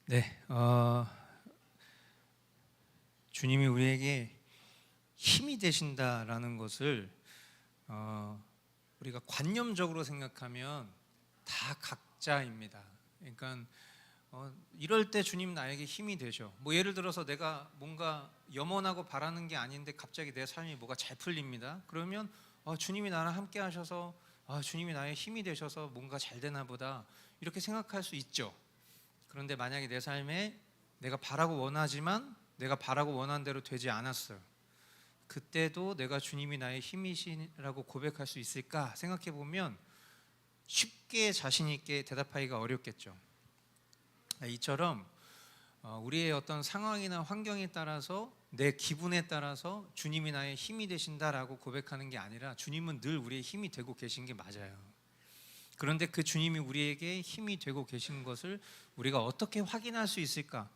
네, 주님이 우리에게 힘이 되신다라는 것을 우리가 관념적으로 생각하면 다 각자입니다. 그러니까 이럴 때 주님 나에게 힘이 되죠. 뭐 예를 들어서 내가 뭔가 염원하고 바라는 게 아닌데 갑자기 내 삶이 뭐가 잘 풀립니다. 그러면 주님이 나랑 함께 하셔서 주님이 나의 힘이 되셔서 뭔가 잘 되나 보다 이렇게 생각할 수 있죠. 그런데 만약에 내 삶에 내가 바라고 원하지만 내가 바라고 원한 대로 되지 않았어요. 그때도 내가 주님이 나의 힘이시라고 고백할 수 있을까 생각해 보면 쉽게 자신 있게 대답하기가 어렵겠죠. 이처럼 우리의 어떤 상황이나 환경에 따라서 내 기분에 따라서 주님이 나의 힘이 되신다라고 고백하는 게 아니라 주님은 늘 우리의 힘이 되고 계신 게 맞아요. 그런데 그 주님이 우리에게 힘이 되고 계신 것을 우리가 어떻게 확인할 수 있을까?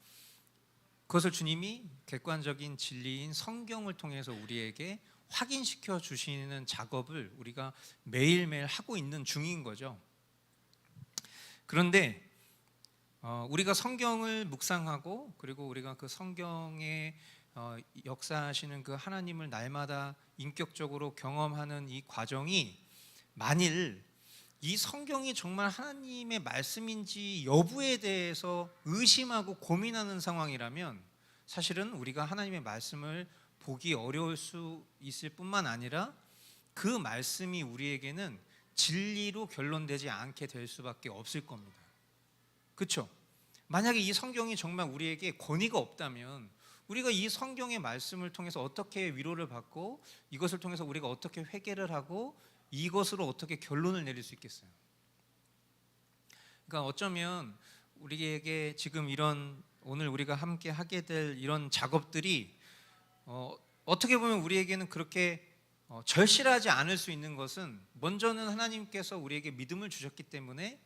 그것을 주님이 객관적인 진리인 성경을 통해서 우리에게 확인시켜 주시는 작업을 우리가 매일매일 하고 있는 중인 거죠. 그런데 우리가 성경을 묵상하고 그리고 우리가 그 성경에 역사하시는 그 하나님을 날마다 인격적으로 경험하는 이 과정이 만일 이 성경이 정말 하나님의 말씀인지 여부에 대해서 의심하고 고민하는 상황이라면 사실은 우리가 하나님의 말씀을 보기 어려울 수 있을 뿐만 아니라 그 말씀이 우리에게는 진리로 결론되지 않게 될 수밖에 없을 겁니다. 그렇죠? 만약에 이 성경이 정말 우리에게 권위가 없다면 우리가 이 성경의 말씀을 통해서 어떻게 위로를 받고 이것을 통해서 우리가 어떻게 회개를 하고 이것으로 어떻게 결론을 내릴 수 있겠어요? 그러니까 어쩌면 우리에게 지금 이런 오늘 우리가 함께 하게 될 이런 작업들이 어떻게 보면 우리에게는 그렇게 절실하지 않을 수 있는 것은 먼저는 하나님께서 우리에게 믿음을 주셨기 때문에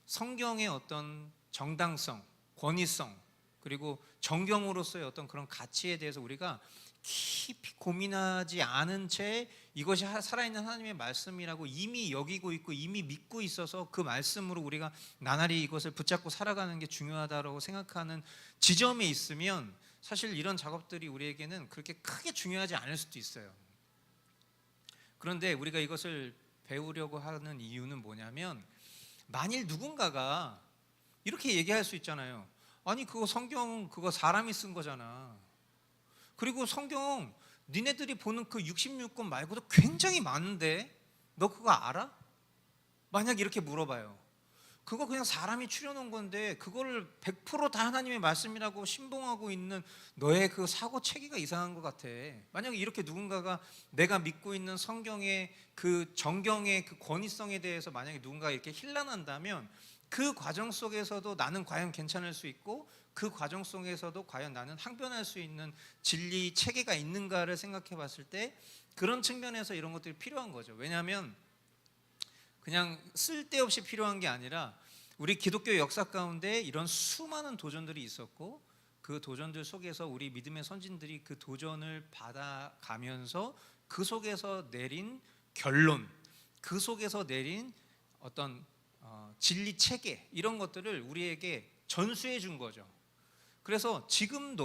성경의 어떤 정당성, 권위성 그리고 정경으로서의 어떤 그런 가치에 대해서 우리가 깊이 고민하지 않은 채 이것이 살아있는 하나님의 말씀이라고 이미 여기고 있고 이미 믿고 있어서 그 말씀으로 우리가 나날이 이것을 붙잡고 살아가는 게 중요하다고 생각하는 지점에 있으면 사실 이런 작업들이 우리에게는 그렇게 크게 중요하지 않을 수도 있어요. 그런데 우리가 이것을 배우려고 하는 이유는 뭐냐면 만일 누군가가 이렇게 얘기할 수 있잖아요. 아니 그거 성경 그거 사람이 쓴 거잖아. 그리고 성경 니네들이 보는 그 66권 말고도 굉장히 많은데 너 그거 알아? 만약 이렇게 물어봐요. 그거 그냥 사람이 추려놓은 건데 그거를 100%다 하나님의 말씀이라고 신봉하고 있는 너의 그 사고 체계가 이상한 것 같아. 만약에 이렇게 누군가가 내가 믿고 있는 성경의 그 정경의 그 권위성에 대해서 만약에 누군가가 이렇게 힐난한다면 그 과정 속에서도 나는 과연 괜찮을 수 있고 그 과정 속에서도 과연 나는 항변할 수 있는 진리 체계가 있는가를 생각해 봤을 때 그런 측면에서 이런 것들이 필요한 거죠. 왜냐하면 그냥 쓸데없이 필요한 게 아니라 우리 기독교 역사 가운데 이런 수많은 도전들이 있었고 그 도전들 속에서 우리 믿음의 선진들이 그 도전을 받아가면서 그 속에서 내린 결론, 그 속에서 내린 어떤 진리 체계 이런 것들을 우리에게 전수해 준 거죠. 그래서 지금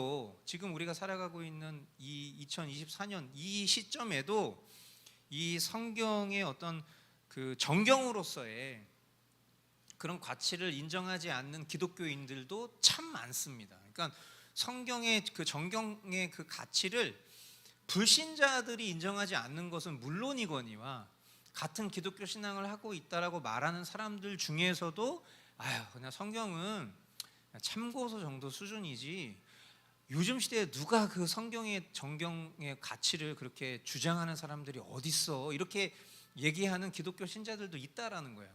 우리가 살아가고 있는 이 2024년 이 시점에도 이 성경의 어떤 그 정경으로서의 그런 가치를 인정하지 않는 기독교인들도 참 많습니다. 그러니까 성경의 그 정경의 그 가치를 불신자들이 인정하지 않는 것은 물론이거니와 같은 기독교 신앙을 하고 있다라고 말하는 사람들 중에서도 그냥 성경은 참고서 정도 수준이지 요즘 시대에 누가 그 성경의 정경의 가치를 그렇게 주장하는 사람들이 어딨어 이렇게 얘기하는 기독교 신자들도 있다라는 거예요.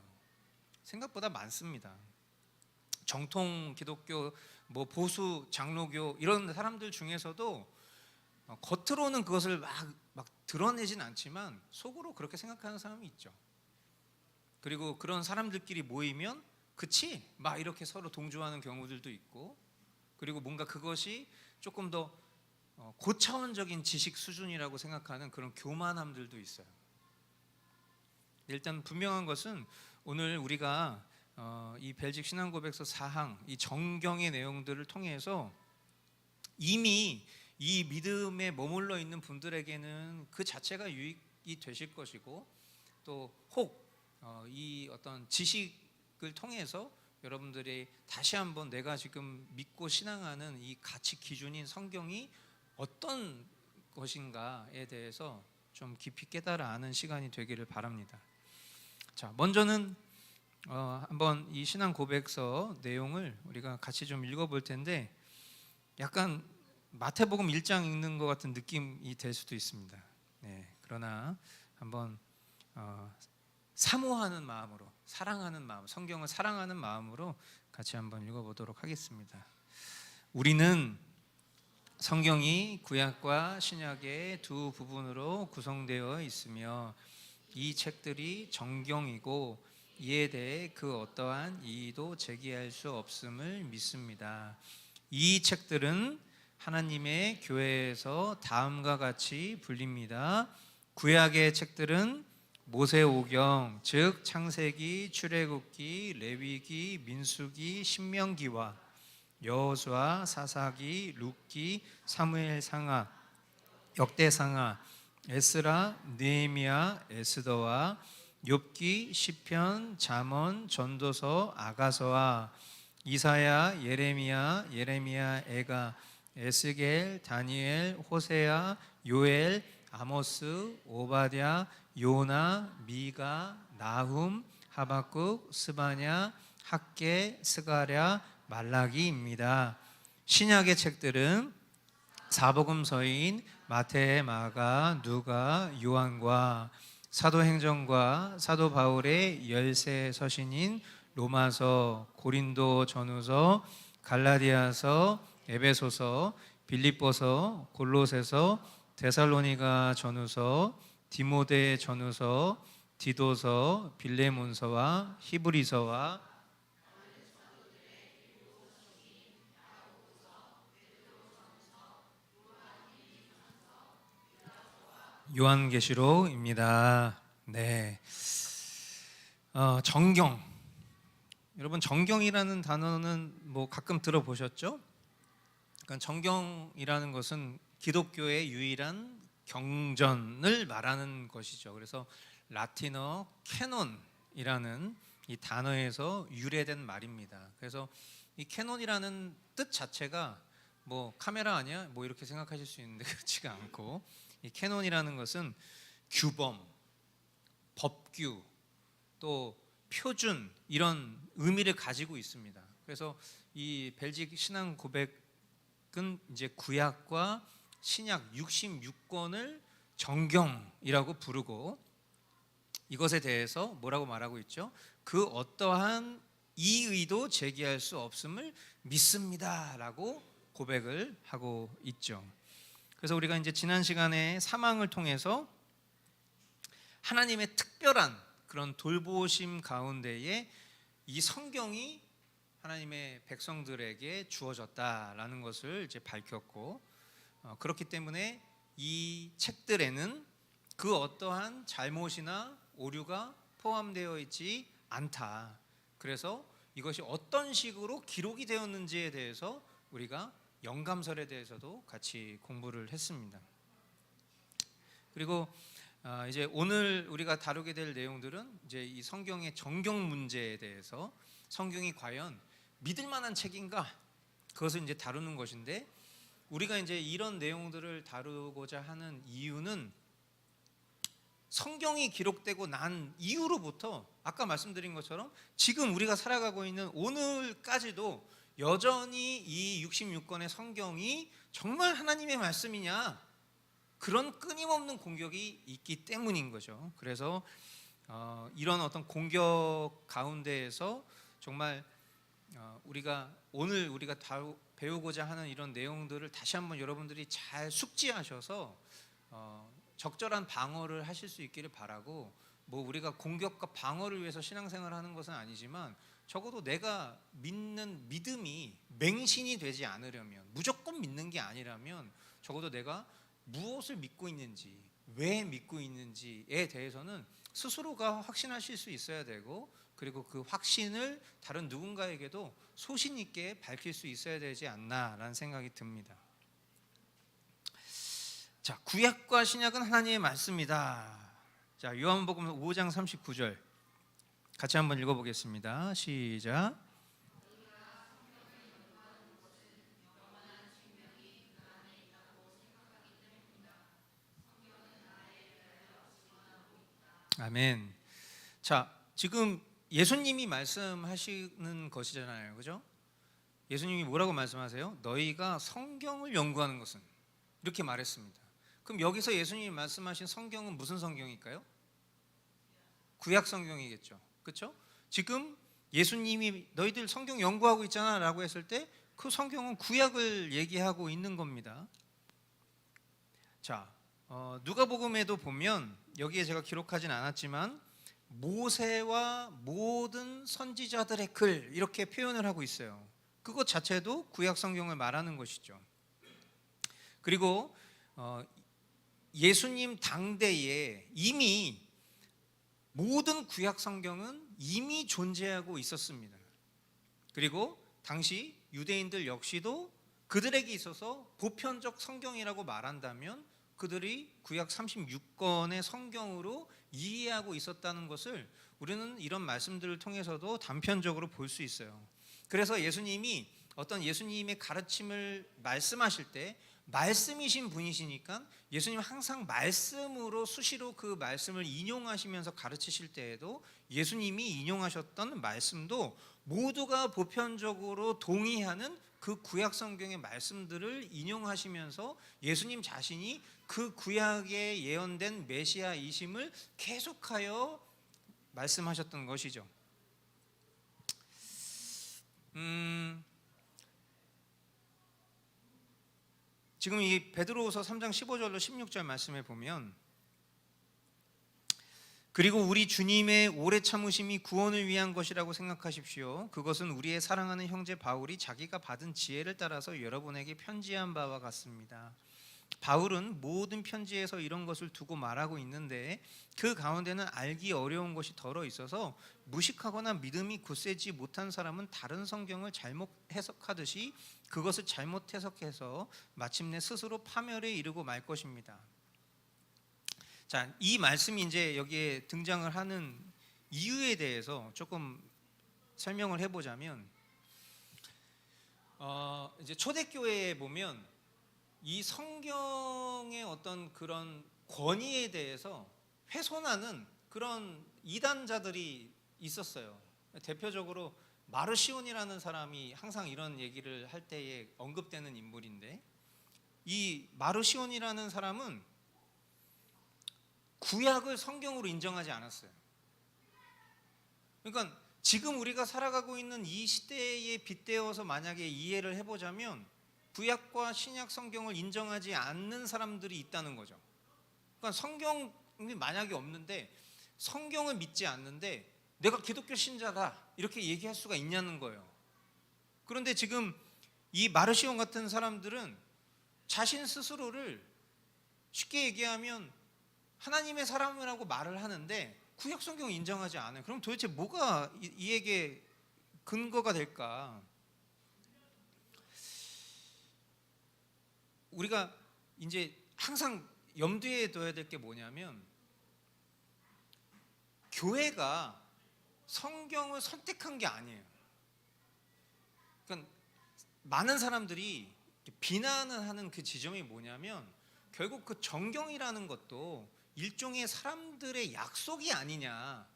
생각보다 많습니다. 정통 기독교 뭐 보수 장로교 이런 사람들 중에서도 겉으로는 그것을 막 드러내진 않지만 속으로 그렇게 생각하는 사람이 있죠. 그리고 그런 사람들끼리 모이면 그치? 막 이렇게 서로 동조하는 경우들도 있고 그리고 뭔가 그것이 조금 더 고차원적인 지식 수준이라고 생각하는 그런 교만함들도 있어요. 일단 분명한 것은 오늘 우리가 이 벨직 신앙고백서 4항 이 정경의 내용들을 통해서 이미 이 믿음에 머물러 있는 분들에게는 그 자체가 유익이 되실 것이고, 또 혹 이 어떤 지식을 통해서 여러분들이 다시 한번 내가 지금 믿고 신앙하는 이 가치 기준인 성경이 어떤 것인가에 대해서 좀 깊이 깨달아 아는 시간이 되기를 바랍니다. 자, 먼저는 한번 이 신앙 고백서 내용을 우리가 같이 좀 읽어볼 텐데, 약간 마태복음 1장 읽는 것 같은 느낌이 될 수도 있습니다. 네, 그러나 한번 사모하는 마음으로, 사랑하는 마음, 성경을 사랑하는 마음으로 같이 한번 읽어보도록 하겠습니다. 우리는 성경이 구약과 신약의 두 부분으로 구성되어 있으며 이 책들이 정경이고 이에 대해 그 어떠한 이의도 제기할 수 없음을 믿습니다. 이 책들은 하나님의 교회에서 다음과 같이 불립니다. 구약의 책들은 모세오경, 즉 창세기, 출애굽기, 레위기, 민수기, 신명기와 여호수아, 사사기, 룻기, 사무엘상하, 역대상하, 에스라, 느헤미야, 에스더와 욥기, 시편, 잠언, 전도서, 아가서와 이사야, 예레미야, 에가, 에스겔, 다니엘, 호세아, 요엘, 아모스, 오바댜, 요나, 미가, 나훔, 하박국, 스바냐, 학개, 스가랴, 말라기입니다. 신약의 책들은 사복음서인 마태, 마가, 누가, 요한과 사도행전과 사도 바울의 열세 서신인 로마서, 고린도 전후서, 갈라디아서, 에베소서, 빌립보서, 골로새서, 데살로니가 전후서, 디모데 전후서, 디도서, 빌레몬서와 히브리서와 요한계시록입니다. 네, 정경. 여러분, 정경이라는 단어는 뭐 가끔 들어보셨죠? 그러니까 정경이라는 것은 기독교의 유일한 경전을 말하는 것이죠. 그래서 라틴어 캐논이라는 이 단어에서 유래된 말입니다. 그래서 이 캐논이라는 뜻 자체가 뭐 카메라 아니야? 뭐 이렇게 생각하실 수 있는데 그렇지가 않고, 이 캐논이라는 것은 규범, 법규, 또 표준, 이런 의미를 가지고 있습니다. 그래서 이 벨직 신앙 고백은 이제 구약과 신약 66권을 정경이라고 부르고, 이것에 대해서 뭐라고 말하고 있죠? 그 어떠한 이의도 제기할 수 없음을 믿습니다라고 고백을 하고 있죠. 그래서 우리가 이제 지난 시간에 사망을 통해서 하나님의 특별한 그런 돌보심 가운데에 이 성경이 하나님의 백성들에게 주어졌다라는 것을 이제 밝혔고, 그렇기 때문에 이 책들에는 그 어떠한 잘못이나 오류가 포함되어 있지 않다. 그래서 이것이 어떤 식으로 기록이 되었는지에 대해서 우리가 영감설에 대해서도 같이 공부를 했습니다. 그리고 이제 오늘 우리가 다루게 될 내용들은 이제 이 성경의 정경 문제에 대해서, 성경이 과연 믿을 만한 책인가, 그것을 이제 다루는 것인데, 우리가 이제 이런 내용들을 다루고자 하는 이유는 성경이 기록되고 난 이후로부터 아까 말씀드린 것처럼 지금 우리가 살아가고 있는 오늘까지도 여전히 이 66권의 성경이 정말 하나님의 말씀이냐, 그런 끊임없는 공격이 있기 때문인 거죠. 그래서 이런 어떤 공격 가운데에서 정말 우리가 오늘 우리가 배우고자 하는 이런 내용들을 다시 한번 여러분들이 잘 숙지하셔서 적절한 방어를 하실 수 있기를 바라고, 뭐 우리가 공격과 방어를 위해서 신앙생활을 하는 것은 아니지만 적어도 내가 믿는 믿음이 맹신이 되지 않으려면, 무조건 믿는 게 아니라면 적어도 내가 무엇을 믿고 있는지, 왜 믿고 있는지에 대해서는 스스로가 확신하실 수 있어야 되고, 그리고 그 확신을 다른 누군가에게도 소신 있게 밝힐 수 있어야 되지 않나라는 생각이 듭니다. 자, 구약과 신약은 하나님의 말씀이다. 자, 요한복음 5장 39절 같이 한번 읽어보겠습니다. 시작. 아멘. 자, 지금 예수님이 말씀하시는 것이잖아요, 그죠? 예수님이 뭐라고 말씀하세요? 너희가 성경을 연구하는 것은, 이렇게 말했습니다. 그럼 여기서 예수님이 말씀하신 성경은 무슨 성경일까요? 구약 성경이겠죠, 그렇죠? 지금 예수님이 너희들 성경 연구하고 있잖아 라고 했을 때 그 성경은 구약을 얘기하고 있는 겁니다. 자, 누가복음에도 보면 여기에 제가 기록하진 않았지만 모세와 모든 선지자들의 글 이렇게 표현을 하고 있어요. 그것 자체도 구약 성경을 말하는 것이죠. 그리고 예수님 당대에 이미 모든 구약 성경은 이미 존재하고 있었습니다. 그리고 당시 유대인들 역시도 그들에게 있어서 보편적 성경이라고 말한다면 그들이 구약 36권의 성경으로 이해하고 있었다는 것을 우리는 이런 말씀들을 통해서도 단편적으로 볼 수 있어요. 그래서 예수님이 어떤 예수님의 가르침을 말씀하실 때 말씀이신 분이시니까 예수님 항상 말씀으로 수시로 그 말씀을 인용하시면서 가르치실 때에도 예수님이 인용하셨던 말씀도 모두가 보편적으로 동의하는 그 구약 성경의 말씀들을 인용하시면서 예수님 자신이 그 구약에 예언된 메시아이심을 계속하여 말씀하셨던 것이죠. 지금 이 베드로후서 3장 15절로 16절 말씀에 보면 그리고 우리 주님의 오래 참으심이 구원을 위한 것이라고 생각하십시오. 그것은 우리의 사랑하는 형제 바울이 자기가 받은 지혜를 따라서 여러분에게 편지한 바와 같습니다. 바울은 모든 편지에서 이런 것을 두고 말하고 있는데 그 가운데는 알기 어려운 것이 덜어 있어서 무식하거나 믿음이 굳세지 못한 사람은 다른 성경을 잘못 해석하듯이 그것을 잘못 해석해서 마침내 스스로 파멸에 이르고 말 것입니다. 자, 이 말씀이 이제 여기에 등장을 하는 이유에 대해서 조금 설명을 해보자면 이제 초대교회에 보면 이 성경의 어떤 그런 권위에 대해서 훼손하는 그런 이단자들이 있었어요. 대표적으로 마르시온이라는 사람이 항상 이런 얘기를 할 때에 언급되는 인물인데 이 마르시온이라는 사람은 구약을 성경으로 인정하지 않았어요. 그러니까 지금 우리가 살아가고 있는 이 시대에 빗대어서 만약에 이해를 해보자면 구약과 신약 성경을 인정하지 않는 사람들이 있다는 거죠. 그러니까 성경이 만약에 없는데 성경을 믿지 않는데 내가 기독교 신자다 이렇게 얘기할 수가 있냐는 거예요. 그런데 지금 이 마르시온 같은 사람들은 자신 스스로를 쉽게 얘기하면 하나님의 사람이라고 말을 하는데 구약 성경을 인정하지 않아요. 그럼 도대체 뭐가 이에게 근거가 될까? 우리가 이제 항상 염두에 둬야 될 게 뭐냐면 교회가 성경을 선택한 게 아니에요. 그러니까 많은 사람들이 비난을 하는 그 지점이 뭐냐면 결국 그 정경이라는 것도 일종의 사람들의 약속이 아니냐.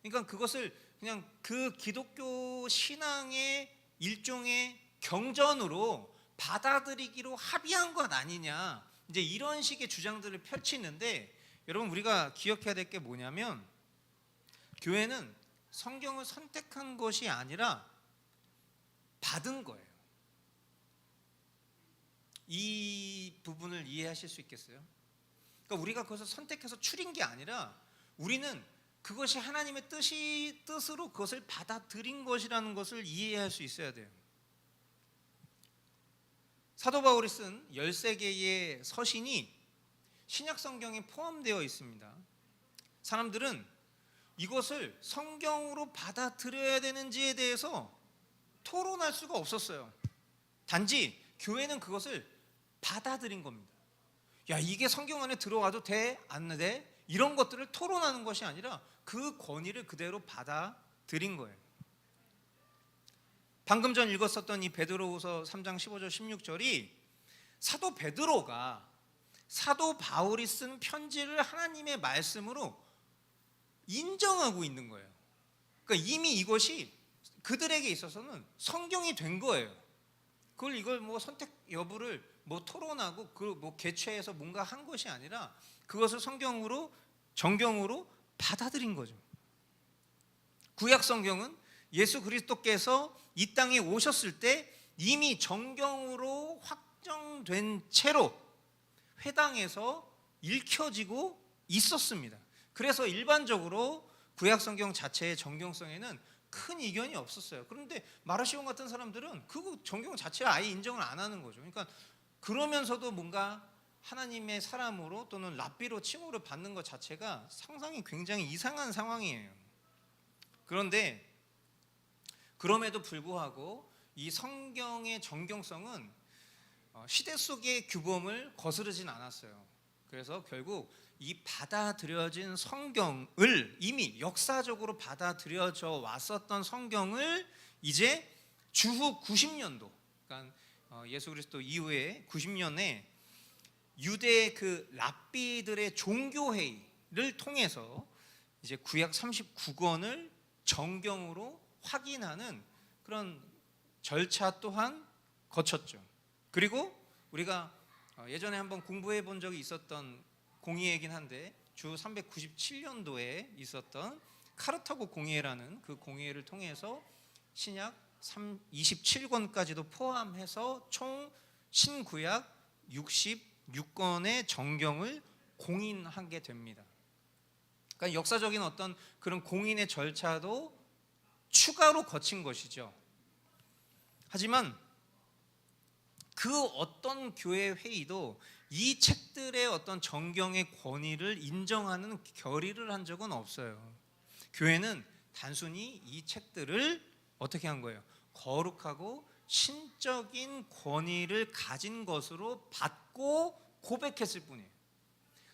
그러니까 그것을 그냥 그 기독교 신앙의 일종의 경전으로 받아들이기로 합의한 것 아니냐. 이제 이런 식의 주장들을 펼치는데 여러분 우리가 기억해야 될 게 뭐냐면 교회는 성경을 선택한 것이 아니라 받은 거예요. 이 부분을 이해하실 수 있겠어요? 그러니까 우리가 그것을 선택해서 추린 게 아니라 우리는 그것이 하나님의 뜻으로 그것을 받아들인 것이라는 것을 이해할 수 있어야 돼요. 사도 바울이 쓴 13개의 서신이 신약 성경에 포함되어 있습니다. 사람들은 이것을 성경으로 받아들여야 되는지에 대해서 토론할 수가 없었어요. 단지 교회는 그것을 받아들인 겁니다. 야, 이게 성경 안에 들어와도 돼? 안 돼? 이런 것들을 토론하는 것이 아니라 그 권위를 그대로 받아들인 거예요. 방금 전 읽었었던 이 베드로후서 3장 15절 16절이 사도 베드로가 사도 바울이 쓴 편지를 하나님의 말씀으로 인정하고 있는 거예요. 그러니까 이미 이것이 그들에게 있어서는 성경이 된 거예요. 이걸 뭐 선택 여부를 뭐 토론하고 그 뭐 개최해서 뭔가 한 것이 아니라 그것을 성경으로 정경으로 받아들인 거죠. 구약 성경은 예수 그리스도께서 이 땅에 오셨을 때 이미 정경으로 확정된 채로 회당에서 읽혀지고 있었습니다. 그래서 일반적으로 구약 성경 자체의 정경성에는 큰 이견이 없었어요. 그런데 마르시온 같은 사람들은 그 정경 자체를 아예 인정을 안 하는 거죠. 그러니까 그러면서도 뭔가 하나님의 사람으로 또는 랍비로 칭호를 받는 것 자체가 상상이 굉장히 이상한 상황이에요. 그런데 그럼에도 불구하고 이 성경의 정경성은 시대 속의 규범을 거스르진 않았어요. 그래서 결국 이 받아들여진 성경을 이미 역사적으로 받아들여져 왔었던 성경을 이제 주후 90년도, 그러니까 예수 그리스도 이후에 90년에 유대 그 랍비들의 종교회의를 통해서 이제 구약 39권을 정경으로 확인하는 그런 절차 또한 거쳤죠. 그리고 우리가 예전에 한번 공부해 본 적이 있었던 공의회이긴 한데 주 397년도에 있었던 카르타고 공의회라는 그 공의회를 통해서 신약 27권까지도 포함해서 총 신구약 66권의 정경을 공인하게 됩니다. 그러니까 역사적인 어떤 그런 공인의 절차도 추가로 거친 것이죠. 하지만 그 어떤 교회 회의도 이 책들의 어떤 정경의 권위를 인정하는 결의를 한 적은 없어요. 교회는 단순히 이 책들을 어떻게 한 거예요? 거룩하고 신적인 권위를 가진 것으로 받고 고백했을 뿐이에요.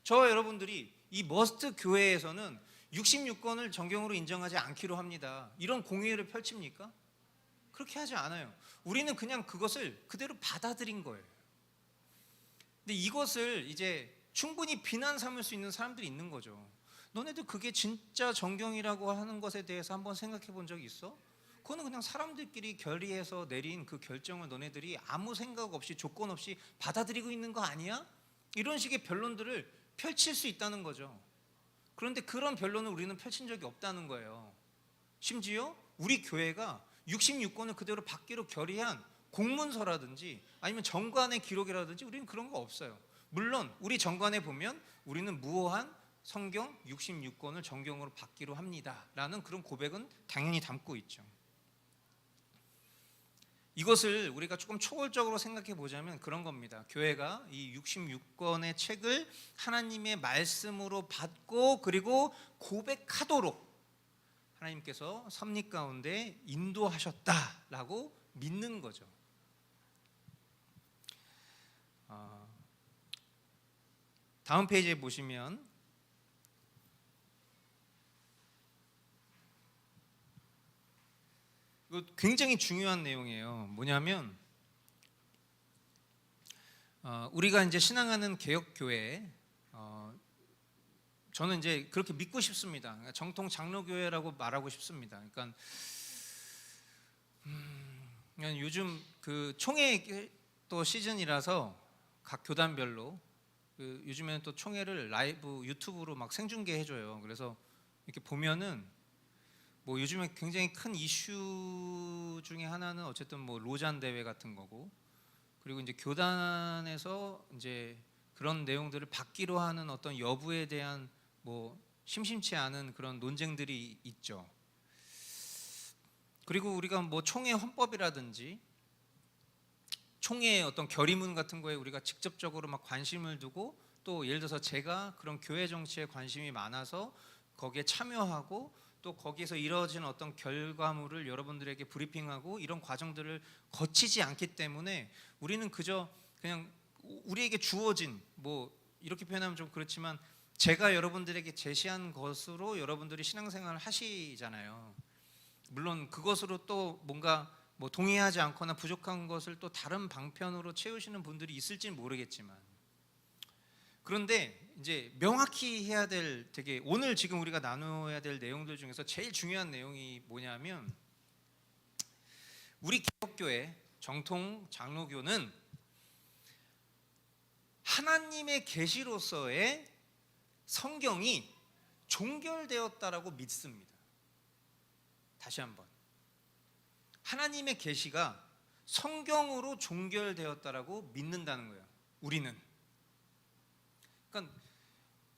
저와 여러분들이 이 머스트 교회에서는 66권을 정경으로 인정하지 않기로 합니다. 이런 공의회를 펼칩니까? 그렇게 하지 않아요. 우리는 그냥 그것을 그대로 받아들인 거예요. 근데 이것을 이제 충분히 비난 삼을 수 있는 사람들이 있는 거죠. 너네들 그게 진짜 정경이라고 하는 것에 대해서 한번 생각해 본 적이 있어? 그거는 그냥 사람들끼리 결의해서 내린 그 결정을 너네들이 아무 생각 없이 조건 없이 받아들이고 있는 거 아니야? 이런 식의 변론들을 펼칠 수 있다는 거죠. 그런데 그런 변론을 우리는 펼친 적이 없다는 거예요. 심지어 우리 교회가 66권을 그대로 받기로 결의한 공문서라든지 아니면 정관의 기록이라든지 우리는 그런 거 없어요. 물론 우리 정관에 보면 우리는 무오한 성경 66권을 정경으로 받기로 합니다 라는 그런 고백은 당연히 담고 있죠. 이것을 우리가 조금 초월적으로 생각해 보자면 그런 겁니다. 교회가 이 66권의 책을 하나님의 말씀으로 받고 그리고 고백하도록 하나님께서 섭리 가운데 인도하셨다라고 믿는 거죠. 다음 페이지에 보시면 이거 굉장히 중요한 내용이에요. 뭐냐면 우리가 이제 신앙하는 개혁교회, 저는 이제 그렇게 믿고 싶습니다. 정통 장로교회라고 말하고 싶습니다. 그러니까 요즘 그 총회 또 시즌이라서 각 교단별로 요즘에는 또 총회를 라이브 유튜브로 막 생중계 해줘요. 그래서 이렇게 보면은 뭐 요즘에 굉장히 큰 이슈 중에 하나는 어쨌든 뭐 로잔 대회 같은 거고, 그리고 이제 교단에서 이제 그런 내용들을 받기로 하는 어떤 여부에 대한 뭐 심심치 않은 그런 논쟁들이 있죠. 그리고 우리가 뭐 총회 헌법이라든지 총회의 어떤 결의문 같은 거에 우리가 직접적으로 막 관심을 두고 또 예를 들어서 제가 그런 교회 정치에 관심이 많아서 거기에 참여하고 또 거기에서 이루어지는 어떤 결과물을 여러분들에게 브리핑하고 이런 과정들을 거치지 않기 때문에 우리는 그저 그냥 우리에게 주어진, 뭐 이렇게 표현하면 좀 그렇지만 제가 여러분들에게 제시한 것으로 여러분들이 신앙생활을 하시잖아요. 물론 그것으로 또 뭔가 뭐 동의하지 않거나 부족한 것을 또 다른 방편으로 채우시는 분들이 있을지는 모르겠지만, 그런데 이제 명확히 해야 될, 되게 오늘 지금 우리가 나눠야 될 내용들 중에서 제일 중요한 내용이 뭐냐면, 우리 기독교의 정통 장로교는 하나님의 계시로서의 성경이 종결되었다라고 믿습니다. 다시 한번, 하나님의 계시가 성경으로 종결되었다라고 믿는다는 거예요. 우리는. 그러니까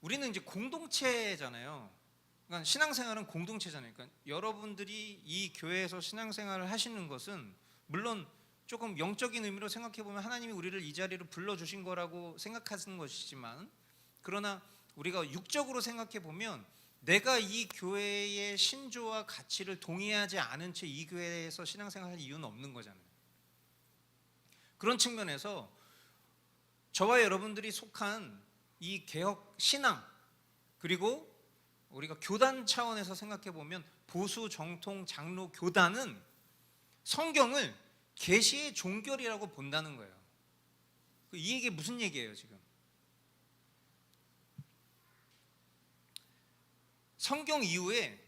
우리는 이제 공동체잖아요. 그러니까 신앙생활은 공동체잖아요. 그러니까 여러분들이 이 교회에서 신앙생활을 하시는 것은 물론 조금 영적인 의미로 생각해 보면 하나님이 우리를 이 자리로 불러주신 거라고 생각하는 것이지만, 그러나 우리가 육적으로 생각해 보면 내가 이 교회의 신조와 가치를 동의하지 않은 채 이 교회에서 신앙생활을 할 이유는 없는 거잖아요. 그런 측면에서 저와 여러분들이 속한 이 개혁 신앙, 그리고 우리가 교단 차원에서 생각해 보면 보수 정통 장로 교단은 성경을 계시의 종결이라고 본다는 거예요. 이 얘기 무슨 얘기예요 지금? 성경 이후에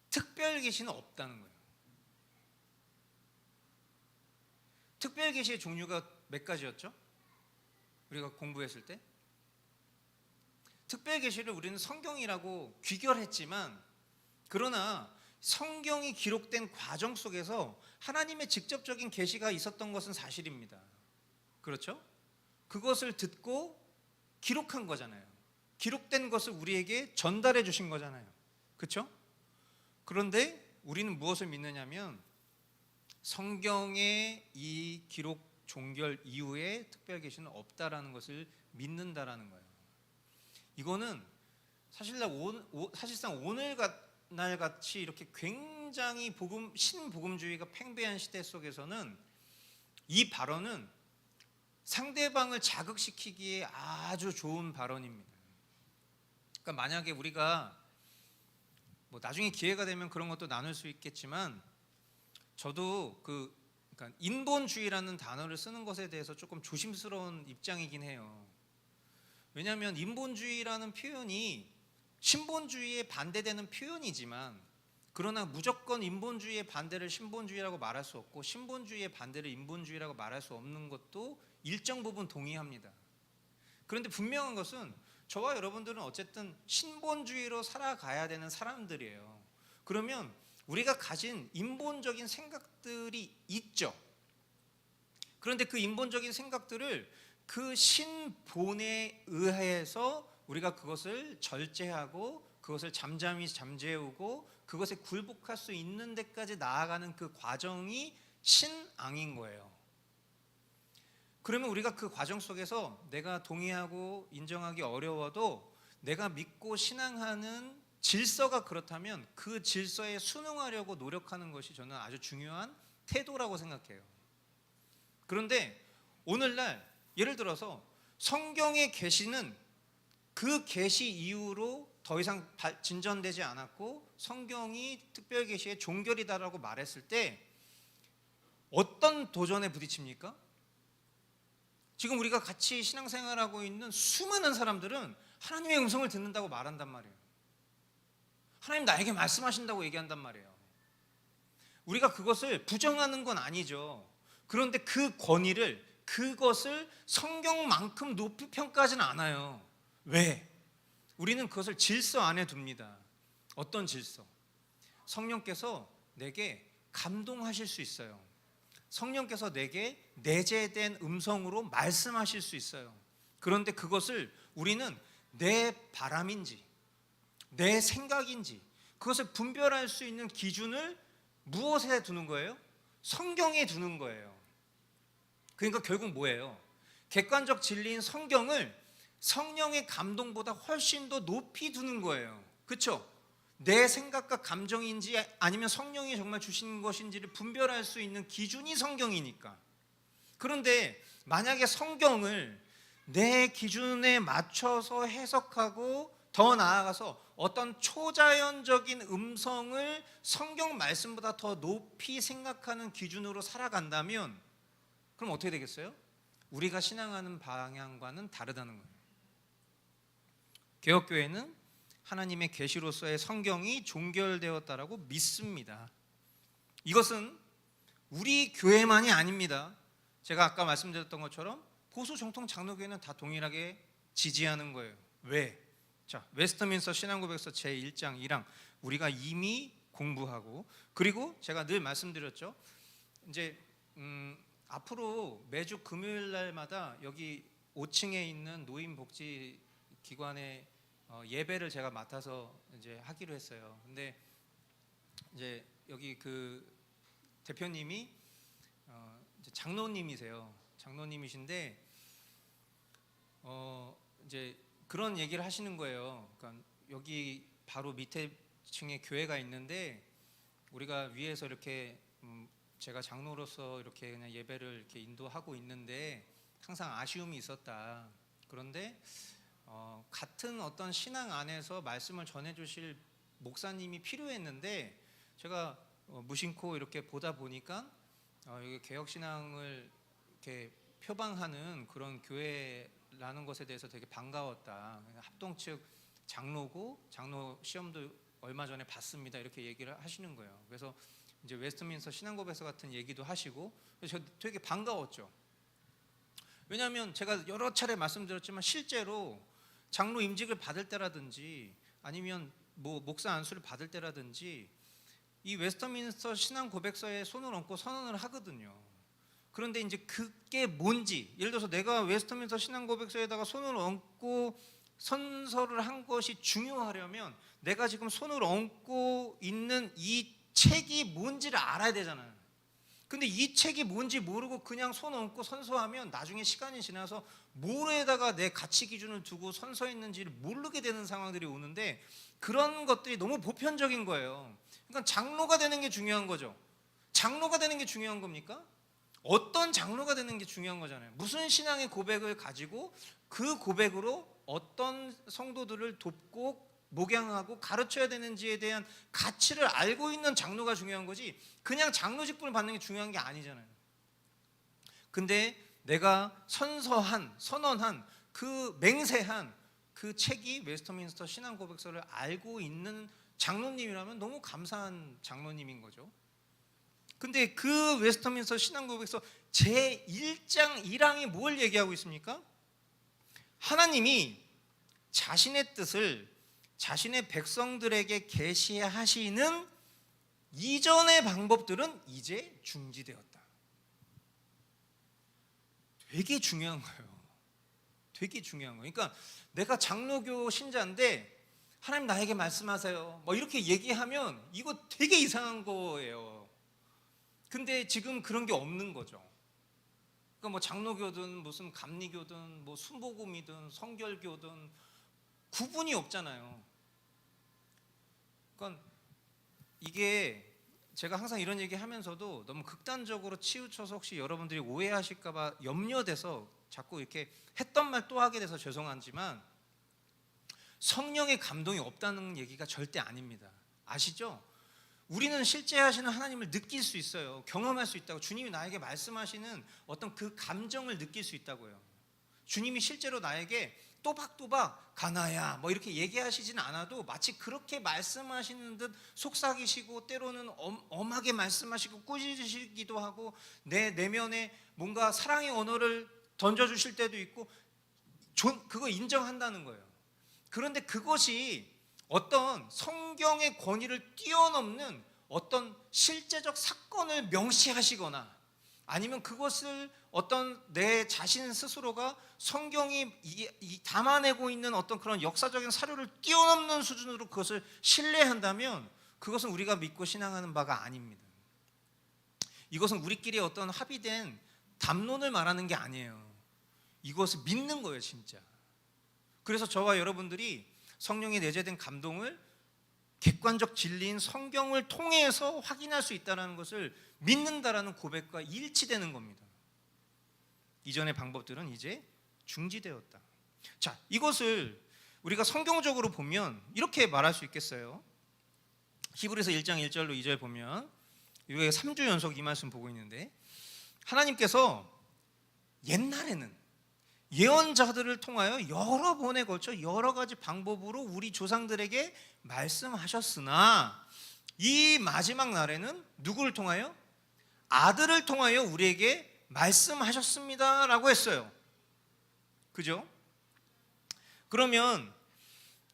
특별 계시는 없다는 거예요. 특별 계시의 종류가 몇 가지였죠? 우리가 공부했을 때 특별 계시를 우리는 성경이라고 귀결했지만, 그러나 성경이 기록된 과정 속에서 하나님의 직접적인 계시가 있었던 것은 사실입니다. 그렇죠? 그것을 듣고 기록한 거잖아요. 기록된 것을 우리에게 전달해 주신 거잖아요. 그렇죠? 그런데 우리는 무엇을 믿느냐면 성경의 이 기록 종결 이후에 특별 계시는 없다라는 것을 믿는다라는 거예요. 이거는 사실상 오늘날 같이 이렇게 굉장히 신복음주의가 팽배한 시대 속에서는 이 발언은 상대방을 자극시키기에 아주 좋은 발언입니다. 그러니까 만약에 우리가 뭐 나중에 기회가 되면 그런 것도 나눌 수 있겠지만, 저도 그러니까 인본주의라는 단어를 쓰는 것에 대해서 조금 조심스러운 입장이긴 해요. 왜냐하면 인본주의라는 표현이 신본주의에 반대되는 표현이지만, 그러나 무조건 인본주의의 반대를 신본주의라고 말할 수 없고 신본주의의 반대를 인본주의라고 말할 수 없는 것도 일정 부분 동의합니다. 그런데 분명한 것은 저와 여러분들은 어쨌든 신본주의로 살아가야 되는 사람들이에요. 그러면 우리가 가진 인본적인 생각들이 있죠. 그런데 그 인본적인 생각들을 그 신본에 의해서 우리가 그것을 절제하고 그것을 잠잠히 잠재우고 그것에 굴복할 수 있는 데까지 나아가는 그 과정이 신앙인 거예요. 그러면 우리가 그 과정 속에서 내가 동의하고 인정하기 어려워도 내가 믿고 신앙하는 질서가 그렇다면 그 질서에 순응하려고 노력하는 것이 저는 아주 중요한 태도라고 생각해요. 그런데 오늘날 예를 들어서 성경의 계시는 그 계시 이후로 더 이상 진전되지 않았고 성경이 특별 계시의 종결이다라고 말했을 때 어떤 도전에 부딪힙니까? 지금 우리가 같이 신앙생활하고 있는 수많은 사람들은 하나님의 음성을 듣는다고 말한단 말이에요. 하나님 나에게 말씀하신다고 얘기한단 말이에요. 우리가 그것을 부정하는 건 아니죠. 그런데 그 권위를, 그것을 성경만큼 높이 평가하지는 않아요. 왜? 우리는 그것을 질서 안에 둡니다. 어떤 질서? 성령께서 내게 감동하실 수 있어요. 성령께서 내게 내재된 음성으로 말씀하실 수 있어요. 그런데 그것을 우리는 내 바람인지 내 생각인지 그것을 분별할 수 있는 기준을 무엇에 두는 거예요? 성경에 두는 거예요. 그러니까 결국 뭐예요? 객관적 진리인 성경을 성령의 감동보다 훨씬 더 높이 두는 거예요. 그렇죠? 내 생각과 감정인지 아니면 성령이 정말 주신 것인지를 분별할 수 있는 기준이 성경이니까. 그런데 만약에 성경을 내 기준에 맞춰서 해석하고 더 나아가서 어떤 초자연적인 음성을 성경 말씀보다 더 높이 생각하는 기준으로 살아간다면 그럼 어떻게 되겠어요? 우리가 신앙하는 방향과는 다르다는 거예요. 개혁교회는 하나님의 계시로서의 성경이 종결되었다라고 믿습니다. 이것은 우리 교회만이 아닙니다. 제가 아까 말씀드렸던 것처럼 보수 정통 장로교회는 다 동일하게 지지하는 거예요. 왜? 자, 웨스트민스터 신앙고백서 제1장 1항 우리가 이미 공부하고, 그리고 제가 늘 말씀드렸죠. 이제 앞으로 매주 금요일 날마다 여기 5층에 있는 노인복지기관의 예배를 제가 맡아서 이제 하기로 했어요. 근데 이제 여기 그 대표님이 이제 장로님이세요. 장로님이신데 이제 그런 얘기를 하시는 거예요. 그러니까 여기 바로 밑에 층에 교회가 있는데 우리가 위에서 이렇게 제가 장로로서 이렇게 그냥 예배를 이렇게 인도하고 있는데 항상 아쉬움이 있었다. 그런데 같은 어떤 신앙 안에서 말씀을 전해주실 목사님이 필요했는데 제가 무심코 이렇게 보다 보니까 여기 개혁신앙을 이렇게 표방하는 그런 교회라는 것에 대해서 되게 반가웠다. 합동 측 장로고 장로 시험도 얼마 전에 봤습니다. 이렇게 얘기를 하시는 거예요. 그래서 이제 웨스트민스터 신앙고백서 같은 얘기도 하시고 그래서 저 되게 반가웠죠. 왜냐하면 제가 여러 차례 말씀드렸지만 실제로 장로 임직을 받을 때라든지 아니면 뭐 목사 안수를 받을 때라든지 이 웨스트민스터 신앙고백서에 손을 얹고 선언을 하거든요. 그런데 이제 그게 뭔지, 예를 들어서 내가 웨스트민스터 신앙고백서에다가 손을 얹고 선서를 한 것이 중요하려면 내가 지금 손을 얹고 있는 이 책이 뭔지를 알아야 되잖아요. 근데 이 책이 뭔지 모르고 그냥 손 얹고 선서하면 나중에 시간이 지나서 뭐에다가 내 가치 기준을 두고 선서했는지를 모르게 되는 상황들이 오는데 그런 것들이 너무 보편적인 거예요. 그러니까 장로가 되는 게 중요한 거죠. 장로가 되는 게 중요한 겁니까? 어떤 장로가 되는 게 중요한 거잖아요. 무슨 신앙의 고백을 가지고 그 고백으로 어떤 성도들을 돕고 목양하고 가르쳐야 되는지에 대한 가치를 알고 있는 장로가 중요한 거지 그냥 장로 직분을 받는 게 중요한 게 아니잖아요. 근데 내가 선언한 그 맹세한 그 책이 웨스트민스터 신앙고백서를 알고 있는 장로님이라면 너무 감사한 장로님인 거죠. 근데 그 웨스트민스터 신앙고백서 제1장 1항이 뭘 얘기하고 있습니까? 하나님이 자신의 뜻을 자신의 백성들에게 계시하시는 이전의 방법들은 이제 중지되었다. 되게 중요한 거예요. 되게 중요한 거예요. 그러니까 내가 장로교 신자인데 하나님 나에게 말씀하세요. 뭐 이렇게 얘기하면 이거 되게 이상한 거예요. 근데 지금 그런 게 없는 거죠. 그러니까 뭐 장로교든 무슨 감리교든 뭐 순복음이든 성결교든 구분이 없잖아요. 그러니까 이게 제가 항상 이런 얘기 하면서도 너무 극단적으로 치우쳐서 혹시 여러분들이 오해하실까봐 염려돼서 자꾸 이렇게 했던 말 또 하게 돼서 죄송하지만 성령의 감동이 없다는 얘기가 절대 아닙니다. 아시죠? 우리는 실제 하시는 하나님을 느낄 수 있어요. 경험할 수 있다고. 주님이 나에게 말씀하시는 어떤 그 감정을 느낄 수 있다고요. 주님이 실제로 나에게 또박또박 가나야 뭐 이렇게 얘기하시진 않아도 마치 그렇게 말씀하시는 듯 속삭이시고 때로는 엄하게 말씀하시고 꾸짖으시기도 하고 내 내면에 뭔가 사랑의 언어를 던져주실 때도 있고 그거 인정한다는 거예요. 그런데 그것이 어떤 성경의 권위를 뛰어넘는 어떤 실제적 사건을 명시하시거나 아니면 그것을 어떤 내 자신 스스로가 성경이 담아내고 있는 어떤 그런 역사적인 사료를 뛰어넘는 수준으로 그것을 신뢰한다면 그것은 우리가 믿고 신앙하는 바가 아닙니다. 이것은 우리끼리 어떤 합의된 담론을 말하는 게 아니에요. 이것을 믿는 거예요, 진짜. 그래서 저와 여러분들이 성령의 내재된 감동을 객관적 진리인 성경을 통해서 확인할 수 있다는 것을 믿는다라는 고백과 일치되는 겁니다. 이전의 방법들은 이제 중지되었다. 자, 이것을 우리가 성경적으로 보면 이렇게 말할 수 있겠어요. 히브리서 1장 1절로 2절 보면, 이게 3주 연속 이 말씀 보고 있는데, 하나님께서 옛날에는 예언자들을 통하여 여러 번에 걸쳐 여러 가지 방법으로 우리 조상들에게 말씀하셨으나, 이 마지막 날에는 누구를 통하여? 아들을 통하여 우리에게 말씀하셨습니다 라고 했어요. 그죠? 그러면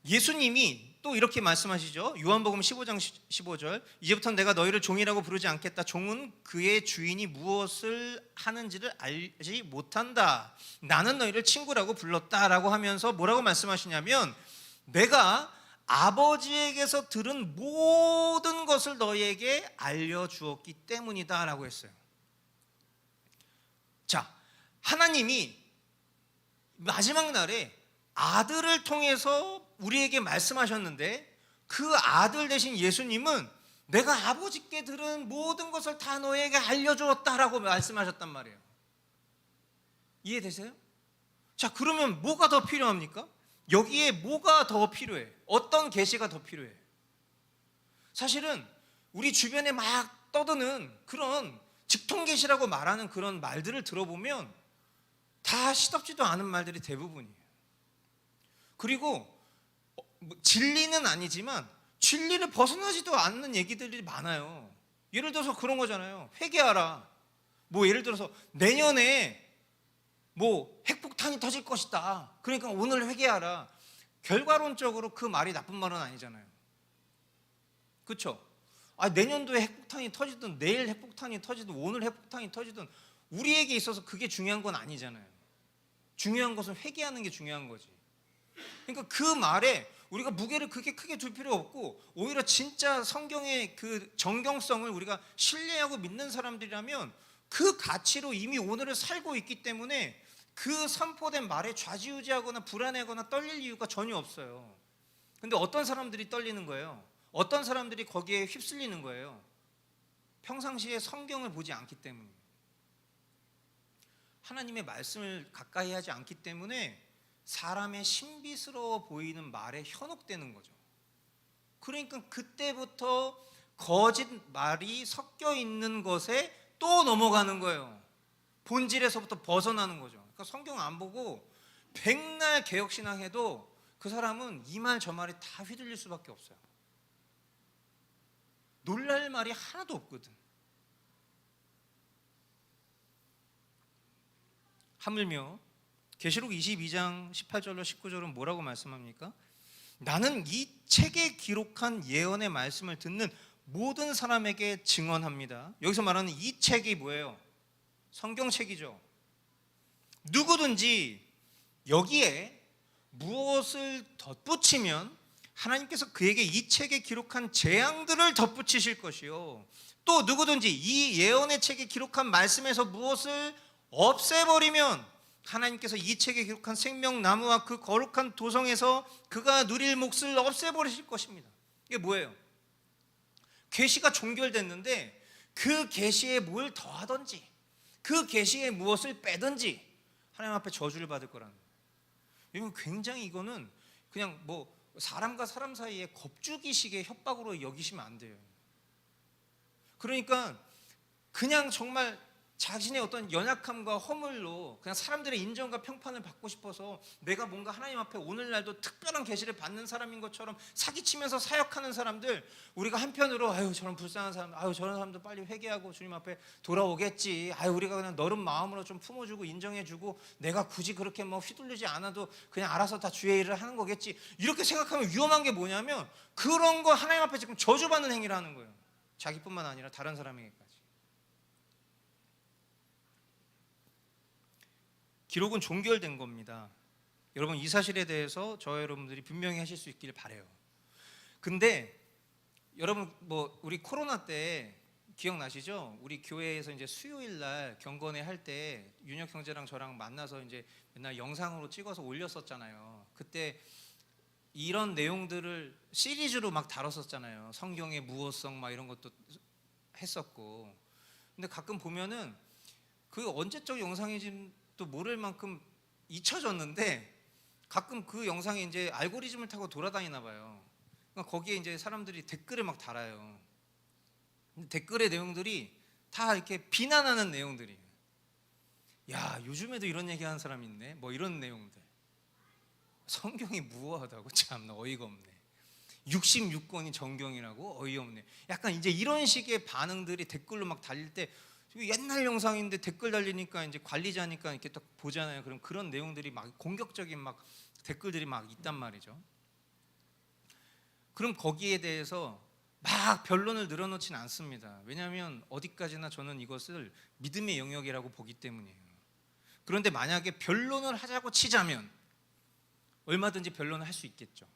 예수님이 또 이렇게 말씀하시죠. 요한복음 15장 15절, 이제부터는 내가 너희를 종이라고 부르지 않겠다. 종은 그의 주인이 무엇을 하는지를 알지 못한다. 나는 너희를 친구라고 불렀다라고 하면서 뭐라고 말씀하시냐면, 내가 아버지에게서 들은 모든 것을 너희에게 알려주었기 때문이다 라고 했어요. 자, 하나님이 마지막 날에 아들을 통해서 우리에게 말씀하셨는데, 그 아들 되신 예수님은 내가 아버지께 들은 모든 것을 다 너에게 알려주었다라고 말씀하셨단 말이에요. 이해되세요? 자, 그러면 뭐가 더 필요합니까? 여기에 뭐가 더 필요해? 어떤 계시가 더 필요해? 사실은 우리 주변에 막 떠드는 그런 직통계시라고 말하는 그런 말들을 들어보면 다 시덥지도 않은 말들이 대부분이에요. 그리고 진리는 아니지만 진리를 벗어나지도 않는 얘기들이 많아요. 예를 들어서 그런 거잖아요. 회개하라. 뭐 예를 들어서 내년에 뭐 핵폭탄이 터질 것이다. 그러니까 오늘 회개하라. 결과론적으로 그 말이 나쁜 말은 아니잖아요. 그렇죠? 내년도에 핵폭탄이 터지든 내일 핵폭탄이 터지든 오늘 핵폭탄이 터지든 우리에게 있어서 그게 중요한 건 아니잖아요. 중요한 것은 회개하는 게 중요한 거지. 그러니까 그 말에 우리가 무게를 그렇게 크게 둘 필요 없고, 오히려 진짜 성경의 그 정경성을 우리가 신뢰하고 믿는 사람들이라면 그 가치로 이미 오늘을 살고 있기 때문에 그 선포된 말에 좌지우지하거나 불안해하거나 떨릴 이유가 전혀 없어요. 근데 어떤 사람들이 떨리는 거예요? 어떤 사람들이 거기에 휩쓸리는 거예요? 평상시에 성경을 보지 않기 때문이에요. 하나님의 말씀을 가까이 하지 않기 때문에 사람의 신비스러워 보이는 말에 현혹되는 거죠. 그러니까 그때부터 거짓 말이 섞여 있는 것에 또 넘어가는 거예요. 본질에서부터 벗어나는 거죠. 그러니까 성경 안 보고 백날 개혁신앙 해도 그 사람은 이 말 저 말에 다 휘둘릴 수밖에 없어요. 놀랄 말이 하나도 없거든. 하물며 계시록 22장 18절로 19절은 뭐라고 말씀합니까? 나는 이 책에 기록한 예언의 말씀을 듣는 모든 사람에게 증언합니다. 여기서 말하는 이 책이 뭐예요? 성경책이죠. 누구든지 여기에 무엇을 덧붙이면 하나님께서 그에게 이 책에 기록한 재앙들을 덧붙이실 것이요, 또 누구든지 이 예언의 책에 기록한 말씀에서 무엇을 없애버리면 하나님께서 이 책에 기록한 생명나무와 그 거룩한 도성에서 그가 누릴 몫을 없애버리실 것입니다. 이게 뭐예요? 계시가 종결됐는데 그 계시에 뭘 더하든지 그 계시에 무엇을 빼든지 하나님 앞에 저주를 받을 거라는 거예요. 이건 굉장히, 이거는 그냥 뭐 사람과 사람 사이에 겁주기식의 협박으로 여기시면 안 돼요. 그러니까 그냥 정말 자신의 어떤 연약함과 허물로 그냥 사람들의 인정과 평판을 받고 싶어서 내가 뭔가 하나님 앞에 오늘날도 특별한 계시를 받는 사람인 것처럼 사기치면서 사역하는 사람들, 우리가 한편으로 아유 저런 불쌍한 사람, 아유 저런 사람도 빨리 회개하고 주님 앞에 돌아오겠지, 아유 우리가 그냥 너른 마음으로 좀 품어주고 인정해주고 내가 굳이 그렇게 뭐 휘둘리지 않아도 그냥 알아서 다 주의 일을 하는 거겠지, 이렇게 생각하면 위험한 게 뭐냐면 그런 거 하나님 앞에 지금 저주받는 행위를 하는 거예요. 자기뿐만 아니라 다른 사람에게까지. 기록은 종결된 겁니다. 여러분, 이 사실에 대해서 저 여러분들이 분명히 하실 수 있기를 바라요. 근데 여러분, 뭐 우리 코로나 때 기억나시죠? 우리 교회에서 이제 수요일 날 경건회 할 때 윤혁 형제랑 저랑 만나서 이제 맨날 영상으로 찍어서 올렸었잖아요. 그때 이런 내용들을 시리즈로 막 다뤘었잖아요. 성경의 무어성 막 이런 것도 했었고. 근데 가끔 보면은 그 언제적 영상인지도 모를 만큼 잊혀졌는데 가끔 그 영상이 이제 알고리즘을 타고 돌아다니나 봐요. 그러니까 거기에 이제 사람들이 댓글을 막 달아요. 근데 댓글의 내용들이 다 이렇게 비난하는 내용들이에요. 야, 요즘에도 이런 얘기하는 사람이 있네. 뭐 이런 내용들. 성경이 무어하다고 참나 어이가 없네. 66권이 정경이라고 어이없네. 약간 이제 이런 식의 반응들이 댓글로 막 달릴 때 옛날 영상인데 댓글 달리니까 이제 관리자니까 이렇게 딱 보잖아요. 그럼 그런 내용들이 막 공격적인 막 댓글들이 막 있단 말이죠. 그럼 거기에 대해서 막 변론을 늘어놓지는 않습니다. 왜냐하면 어디까지나 저는 이것을 믿음의 영역이라고 보기 때문이에요. 그런데 만약에 변론을 하자고 치자면 얼마든지 변론을 할 수 있겠죠.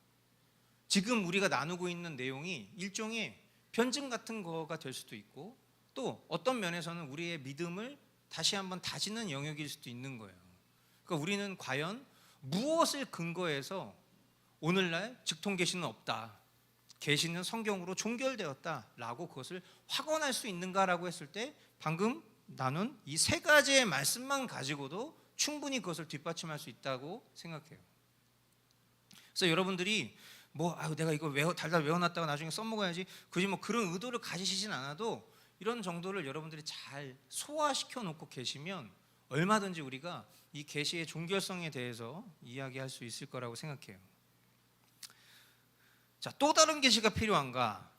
지금 우리가 나누고 있는 내용이 일종의 변증 같은 거가 될 수도 있고 또 어떤 면에서는 우리의 믿음을 다시 한번 다지는 영역일 수도 있는 거예요. 그러니까 우리는 과연 무엇을 근거해서 오늘날 직통 계시는 없다, 계시는 성경으로 종결되었다라고 그것을 확언할 수 있는가라고 했을 때 방금 나눈 이 세 가지의 말씀만 가지고도 충분히 그것을 뒷받침할 수 있다고 생각해요. 그래서 여러분들이 뭐 내가 이거 달달 외워놨다가 나중에 써먹어야지 굳이 뭐 그런 의도를 가지시진 않아도 이런 정도를 여러분들이 잘 소화시켜 놓고 계시면 얼마든지 우리가 이 계시의 종결성에 대해서 이야기할 수 있을 거라고 생각해요. 자, 또 다른 계시가 필요한가?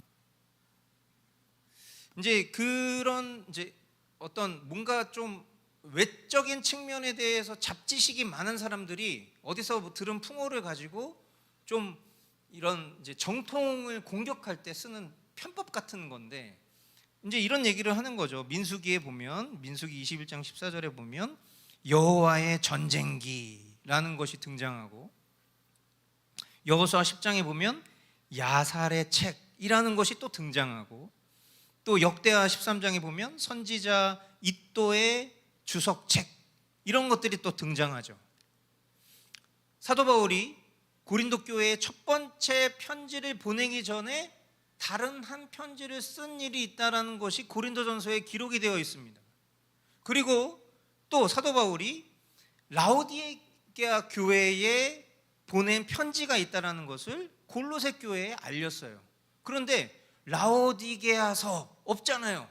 이제 그런 이제 어떤 뭔가 좀 외적인 측면에 대해서 잡지식이 많은 사람들이 어디서 뭐 들은 풍어를 가지고 좀 이런 이제 정통을 공격할 때 쓰는 편법 같은 건데 이제 이런 얘기를 하는 거죠. 민수기에 보면 민수기 21장 14절에 보면 여호와의 전쟁기라는 것이 등장하고 여호수아 10장에 보면 야살의 책이라는 것이 또 등장하고 또 역대하 13장에 보면 선지자 iddo의 주석책 이런 것들이 또 등장하죠. 사도 바울이 고린도 교회에 첫 번째 편지를 보내기 전에 다른 한 편지를 쓴 일이 있다는 것이 고린도전서에 기록이 되어 있습니다. 그리고 또 사도 바울이 라오디게아 교회에 보낸 편지가 있다는 것을 골로새 교회에 알렸어요. 그런데 라오디게아서 없잖아요.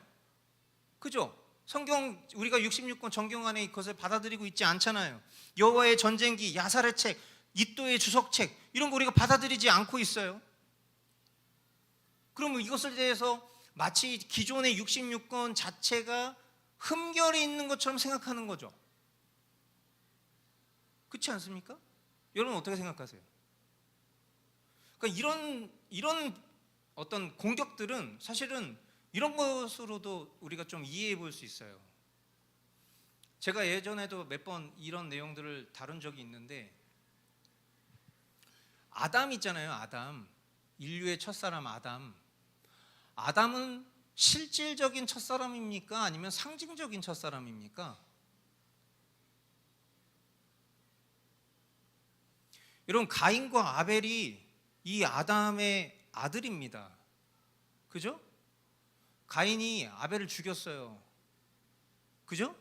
그죠? 성경 우리가 66권 정경 안에 그것을 받아들이고 있지 않잖아요. 여호와의 전쟁기, 야살의 책, iddo의 주석책 이런 거 우리가 받아들이지 않고 있어요. 그러면 이것에 대해서 마치 기존의 66권 자체가 흠결이 있는 것처럼 생각하는 거죠. 그렇지 않습니까? 여러분 어떻게 생각하세요? 그러니까 이런 어떤 공격들은 사실은 이런 것으로도 우리가 좀 이해해 볼 수 있어요. 제가 예전에도 몇 번 이런 내용들을 다룬 적이 있는데 아담 있잖아요. 아담, 인류의 첫사람 아담은 실질적인 첫사람입니까? 아니면 상징적인 첫사람입니까? 여러분 가인과 아벨이 이 아담의 아들입니다. 그죠? 가인이 아벨을 죽였어요. 그죠?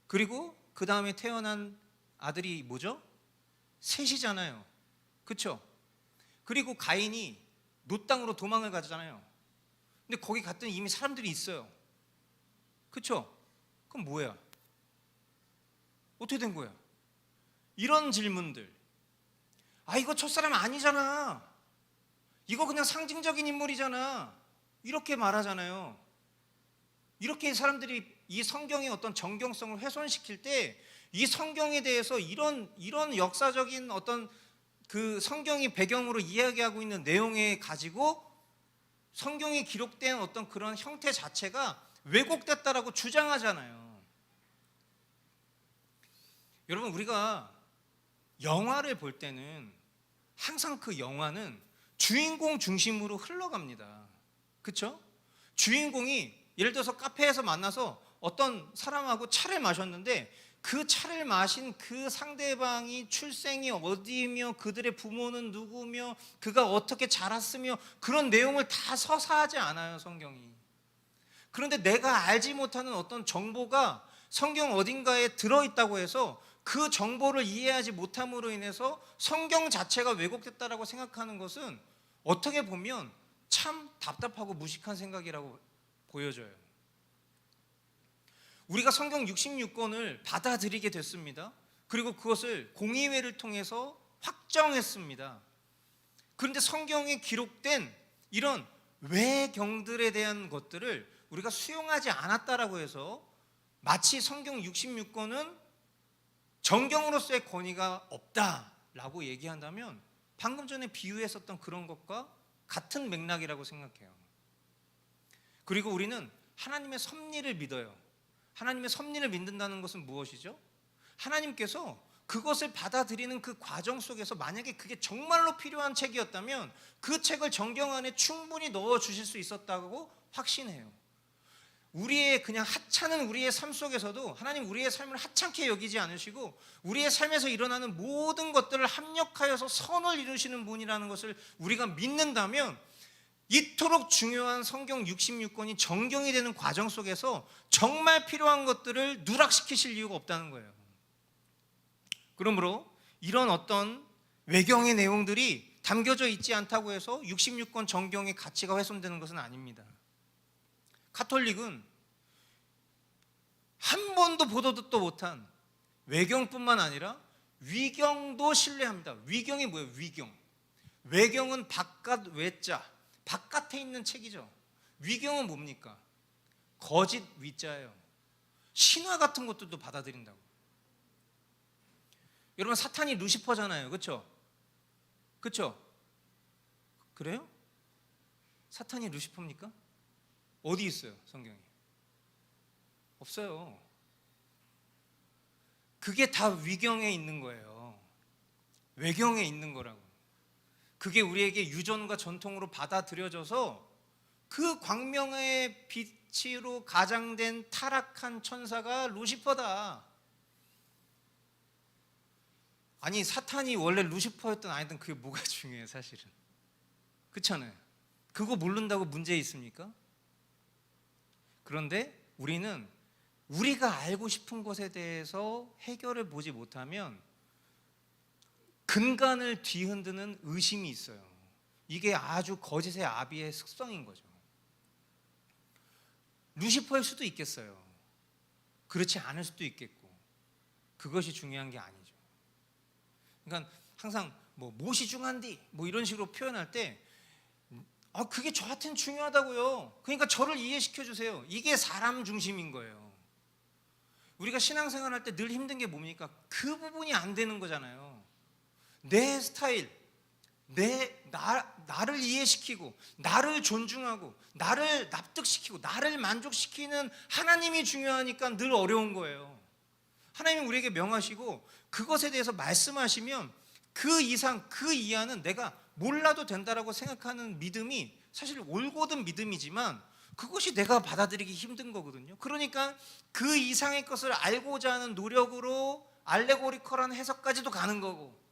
그리고 그 다음에 태어난 아들이 뭐죠? 셋이잖아요. 그렇죠? 그리고 가인이 노 땅으로 도망을 가잖아요. 근데 거기 갔더니 이미 사람들이 있어요. 그렇죠? 그럼 뭐야? 어떻게 된 거야? 이런 질문들. 이거 첫사람 아니잖아. 이거 그냥 상징적인 인물이잖아. 이렇게 말하잖아요. 이렇게 사람들이 이 성경의 어떤 정경성을 훼손시킬 때 이 성경에 대해서 이런 역사적인 어떤 그 성경이 배경으로 이야기하고 있는 내용에 가지고 성경에 기록된 어떤 그런 형태 자체가 왜곡됐다라고 주장하잖아요. 여러분 우리가 영화를 볼 때는 항상 그 영화는 주인공 중심으로 흘러갑니다. 그렇죠? 주인공이 예를 들어서 카페에서 만나서 어떤 사람하고 차를 마셨는데 그 차를 마신 그 상대방이 출생이 어디며 그들의 부모는 누구며 그가 어떻게 자랐으며 그런 내용을 다 서사하지 않아요, 성경이. 그런데 내가 알지 못하는 어떤 정보가 성경 어딘가에 들어있다고 해서 그 정보를 이해하지 못함으로 인해서 성경 자체가 왜곡됐다라고 생각하는 것은 어떻게 보면 참 답답하고 무식한 생각이라고 보여져요. 우리가 성경 66권을 받아들이게 됐습니다. 그리고 그것을 공의회를 통해서 확정했습니다. 그런데 성경에 기록된 이런 외경들에 대한 것들을 우리가 수용하지 않았다라고 해서 마치 성경 66권은 정경으로서의 권위가 없다라고 얘기한다면 방금 전에 비유했었던 그런 것과 같은 맥락이라고 생각해요. 그리고 우리는 하나님의 섭리를 믿어요. 하나님의 섭리를 믿는다는 것은 무엇이죠? 하나님께서 그것을 받아들이는 그 과정 속에서 만약에 그게 정말로 필요한 책이었다면 그 책을 정경 안에 충분히 넣어 주실 수 있었다고 확신해요. 우리의 그냥 하찮은 우리의 삶 속에서도 하나님 우리의 삶을 하찮게 여기지 않으시고 우리의 삶에서 일어나는 모든 것들을 합력하여서 선을 이루시는 분이라는 것을 우리가 믿는다면 이토록 중요한 성경 66권이 정경이 되는 과정 속에서 정말 필요한 것들을 누락시키실 이유가 없다는 거예요. 그러므로 이런 어떤 외경의 내용들이 담겨져 있지 않다고 해서 66권 정경의 가치가 훼손되는 것은 아닙니다. 가톨릭은 한 번도 보도 듣도 못한 외경뿐만 아니라 위경도 신뢰합니다. 위경이 뭐예요? 위경. 외경은 바깥 외자, 바깥에 있는 책이죠. 위경은 뭡니까? 거짓 위자예요. 신화 같은 것들도 받아들인다고. 여러분 사탄이 루시퍼잖아요. 그렇죠? 그렇죠? 그래요? 사탄이 루시퍼입니까? 어디 있어요? 성경에? 없어요. 그게 다 위경에 있는 거예요. 외경에 있는 거라고. 그게 우리에게 유전과 전통으로 받아들여져서 그 광명의 빛으로 가장된 타락한 천사가 루시퍼다. 아니 사탄이 원래 루시퍼였든 아니든 그게 뭐가 중요해요 사실은. 그렇잖아요. 그거 모른다고 문제 있습니까? 그런데 우리는 우리가 알고 싶은 것에 대해서 해결을 보지 못하면 근간을 뒤흔드는 의심이 있어요. 이게 아주 거짓의 아비의 습성인 거죠. 루시퍼일 수도 있겠어요. 그렇지 않을 수도 있겠고 그것이 중요한 게 아니죠. 그러니까 항상 뭐 무엇이 중요한디 뭐 이런 식으로 표현할 때 그게 저한테는 중요하다고요. 그러니까 저를 이해시켜 주세요. 이게 사람 중심인 거예요. 우리가 신앙생활 할 때 늘 힘든 게 뭡니까? 그 부분이 안 되는 거잖아요. 내 스타일, 나를 이해시키고 나를 존중하고 나를 납득시키고 나를 만족시키는 하나님이 중요하니까 늘 어려운 거예요. 하나님이 우리에게 명하시고 그것에 대해서 말씀하시면 그 이상 그 이하는 내가 몰라도 된다라고 생각하는 믿음이 사실 올곧은 믿음이지만 그것이 내가 받아들이기 힘든 거거든요. 그러니까 그 이상의 것을 알고자 하는 노력으로 알레고리컬한 해석까지도 가는 거고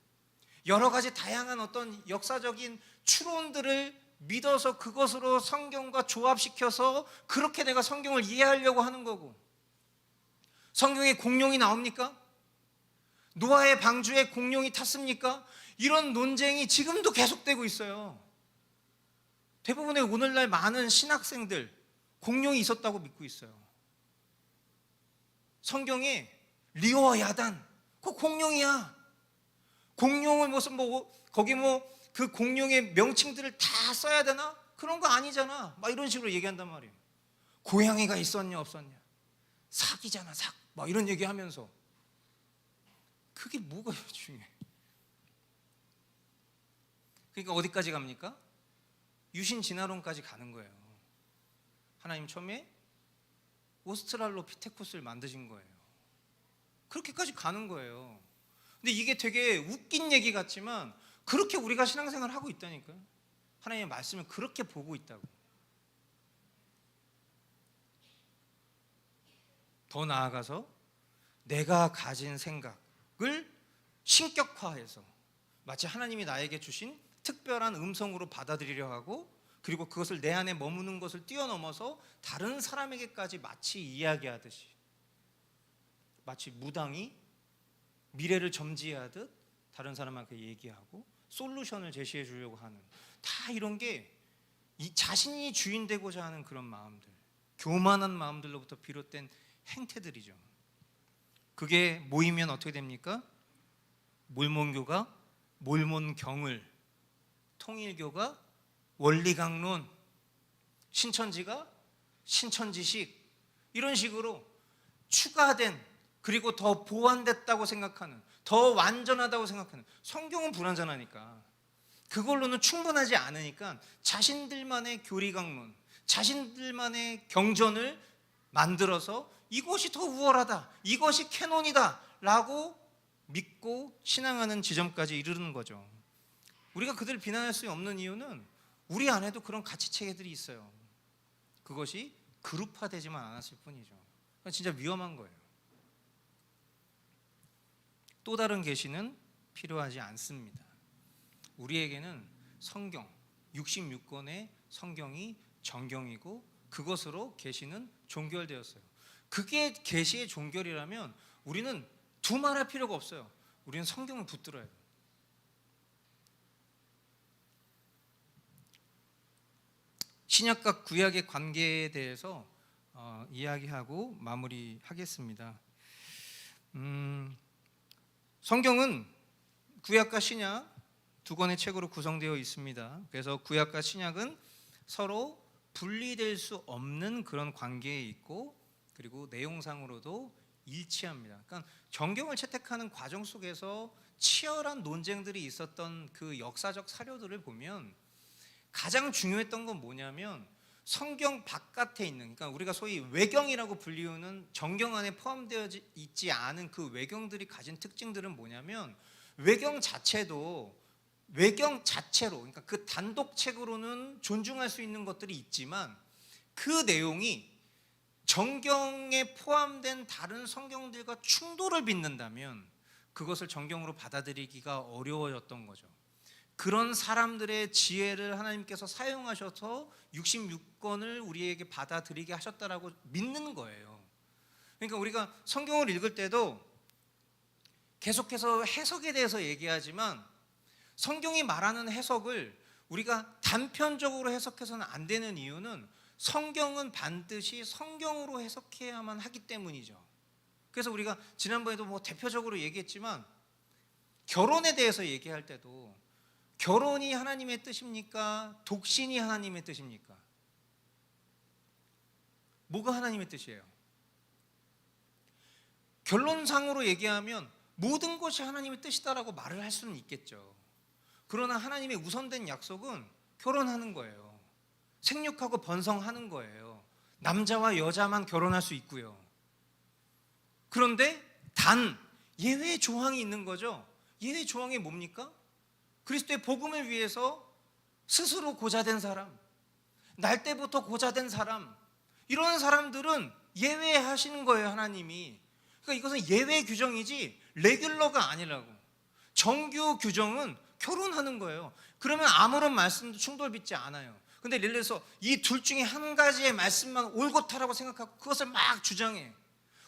여러 가지 다양한 어떤 역사적인 추론들을 믿어서 그것으로 성경과 조합시켜서 그렇게 내가 성경을 이해하려고 하는 거고 성경에 공룡이 나옵니까? 노아의 방주에 공룡이 탔습니까? 이런 논쟁이 지금도 계속되고 있어요. 대부분의 오늘날 많은 신학생들 공룡이 있었다고 믿고 있어요. 성경에 리오와 야단 그 공룡이야. 공룡을 무슨 거기 그 공룡의 명칭들을 다 써야 되나? 그런 거 아니잖아. 막 이런 식으로 얘기한단 말이에요. 고양이가 있었냐 없었냐? 삭이잖아 삭. 막 이런 얘기하면서 그게 뭐가 중요해? 그러니까 어디까지 갑니까? 유신 진화론까지 가는 거예요. 하나님 처음에 오스트랄로피테쿠스를 만드신 거예요. 그렇게까지 가는 거예요. 근데 이게 되게 웃긴 얘기 같지만 그렇게 우리가 신앙생활을 하고 있다니까요. 하나님의 말씀을 그렇게 보고 있다고. 더 나아가서 내가 가진 생각을 신격화해서 마치 하나님이 나에게 주신 특별한 음성으로 받아들이려 하고, 그리고 그것을 내 안에 머무는 것을 뛰어넘어서 다른 사람에게까지 마치 이야기하듯이, 마치 무당이 미래를 점지하듯 다른 사람한테 얘기하고 솔루션을 제시해 주려고 하는, 다 이런 게 이 자신이 주인 되고자 하는 그런 마음들, 교만한 마음들로부터 비롯된 행태들이죠. 그게 모이면 어떻게 됩니까? 몰몬교가 몰몬경을, 통일교가 원리강론, 신천지가 신천지식, 이런 식으로 추가된, 그리고 더 보완됐다고 생각하는, 더 완전하다고 생각하는, 성경은 불완전하니까 그걸로는 충분하지 않으니까 자신들만의 교리강론, 자신들만의 경전을 만들어서 이것이 더 우월하다, 이것이 캐논이다 라고 믿고 신앙하는 지점까지 이르는 거죠. 우리가 그들을 비난할 수 없는 이유는 우리 안에도 그런 가치체계들이 있어요. 그것이 그룹화되지만 않았을 뿐이죠. 진짜 위험한 거예요. 또 다른 계시는 필요하지 않습니다. 우리에게는 성경, 66권의 성경이 정경이고 그것으로 계시는 종결되었어요. 그게 계시의 종결이라면 우리는 두말할 필요가 없어요. 우리는 성경을 붙들어야 돼요. 신약과 구약의 관계에 대해서 이야기하고 마무리하겠습니다. 성경은 구약과 신약 두 권의 책으로 구성되어 있습니다. 그래서 구약과 신약은 서로 분리될 수 없는 그런 관계에 있고, 그리고 내용상으로도 일치합니다. 그러니까 정경을 채택하는 과정 속에서 치열한 논쟁들이 있었던 그 역사적 사료들을 보면 가장 중요했던 건 뭐냐면, 성경 바깥에 있는, 그러니까 우리가 소위 외경이라고 불리우는 정경 안에 포함되어 있지 않은 그 외경들이 가진 특징들은 뭐냐면, 외경 자체도 외경 자체로, 그러니까 그 단독책으로는 존중할 수 있는 것들이 있지만 그 내용이 정경에 포함된 다른 성경들과 충돌을 빚는다면 그것을 정경으로 받아들이기가 어려워졌던 거죠. 그런 사람들의 지혜를 하나님께서 사용하셔서 66권을 우리에게 받아들이게 하셨다라고 믿는 거예요. 그러니까 우리가 성경을 읽을 때도 계속해서 해석에 대해서 얘기하지만 성경이 말하는 해석을 우리가 단편적으로 해석해서는 안 되는 이유는 성경은 반드시 성경으로 해석해야만 하기 때문이죠. 그래서 우리가 지난번에도 뭐 대표적으로 얘기했지만 결혼에 대해서 얘기할 때도 결혼이 하나님의 뜻입니까? 독신이 하나님의 뜻입니까? 뭐가 하나님의 뜻이에요? 결론상으로 얘기하면 모든 것이 하나님의 뜻이다라고 말을 할 수는 있겠죠. 그러나 하나님의 우선된 약속은 결혼하는 거예요. 생육하고 번성하는 거예요. 남자와 여자만 결혼할 수 있고요. 그런데 단 예외 조항이 있는 거죠. 예외 조항이 뭡니까? 그리스도의 복음을 위해서 스스로 고자된 사람, 날 때부터 고자된 사람, 이런 사람들은 예외하시는 거예요, 하나님이. 그러니까 이것은 예외 규정이지 레귤러가 아니라고. 정규 규정은 결혼하는 거예요. 그러면 아무런 말씀도 충돌 빚지 않아요. 근데 예를 들어서 이 둘 중에 한 가지의 말씀만 옳고타라고 생각하고 그것을 막 주장해.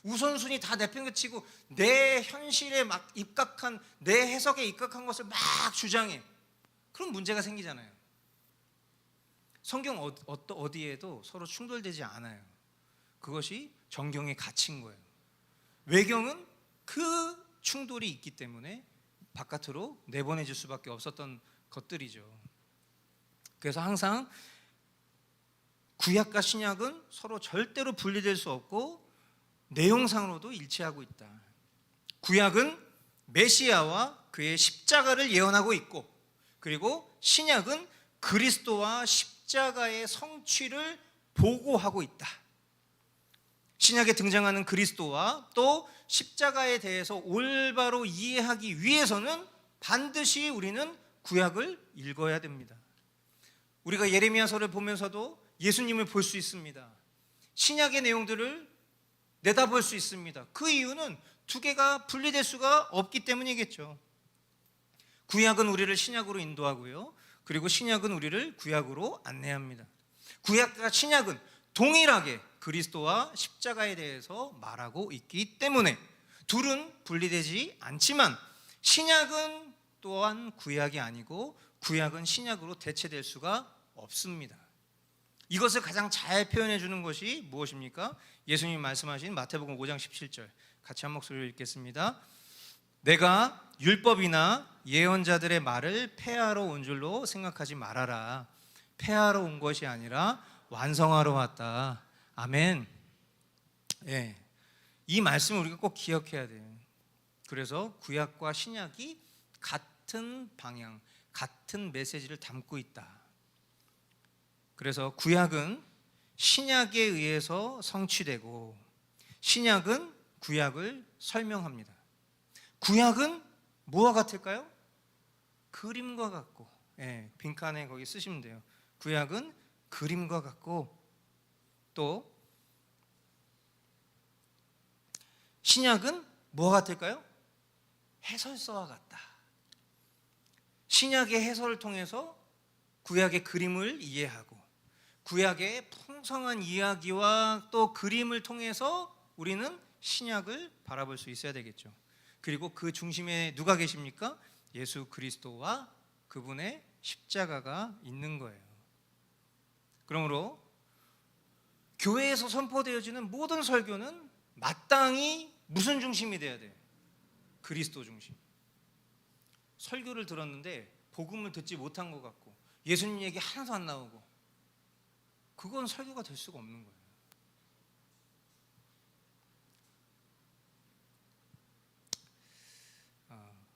우선순위 다 내팽개치고 내 현실에 막 입각한, 내 해석에 입각한 것을 막 주장해. 그럼 문제가 생기잖아요. 성경 어디에도 서로 충돌되지 않아요. 그것이 정경의 가치인 거예요. 외경은 그 충돌이 있기 때문에 바깥으로 내보내질 수밖에 없었던 것들이죠. 그래서 항상 구약과 신약은 서로 절대로 분리될 수 없고 내용상으로도 일치하고 있다. 구약은 메시아와 그의 십자가를 예언하고 있고, 그리고 신약은 그리스도와 십자가의 성취를 보고하고 있다. 신약에 등장하는 그리스도와 또 십자가에 대해서 올바로 이해하기 위해서는 반드시 우리는 구약을 읽어야 됩니다. 우리가 예레미야서를 보면서도 예수님을 볼 수 있습니다. 신약의 내용들을 내다볼 수 있습니다. 그 이유는 두 개가 분리될 수가 없기 때문이겠죠. 구약은 우리를 신약으로 인도하고요. 그리고 신약은 우리를 구약으로 안내합니다. 구약과 신약은 동일하게 그리스도와 십자가에 대해서 말하고 있기 때문에 둘은 분리되지 않지만 신약은 또한 구약이 아니고 구약은 신약으로 대체될 수가 없습니다. 이것을 가장 잘 표현해 주는 것이 무엇입니까? 예수님이 말씀하신 마태복음 5장 17절 같이 한 목소리로 읽겠습니다. 내가 율법이나 예언자들의 말을 폐하러 온 줄로 생각하지 말아라. 폐하러 온 것이 아니라 완성하러 왔다. 아멘. 예, 이 말씀을 우리가 꼭 기억해야 돼요. 그래서 구약과 신약이 같은 방향, 같은 메시지를 담고 있다. 그래서 구약은 신약에 의해서 성취되고 신약은 구약을 설명합니다. 구약은 뭐와 같을까요? 그림과 같고, 예, 빈칸에 거기 쓰시면 돼요. 구약은 그림과 같고, 또 신약은 뭐와 같을까요? 해설서와 같다. 신약의 해설을 통해서 구약의 그림을 이해하고 구약의 풍성한 이야기와 또 그림을 통해서 우리는 신약을 바라볼 수 있어야 되겠죠. 그리고 그 중심에 누가 계십니까? 예수 그리스도와 그분의 십자가가 있는 거예요. 그러므로 교회에서 선포되어지는 모든 설교는 마땅히 무슨 중심이 돼야 돼요? 그리스도 중심. 설교를 들었는데 복음을 듣지 못한 것 같고 예수님 얘기 하나도 안 나오고 그건 설교가 될 수가 없는 거예요.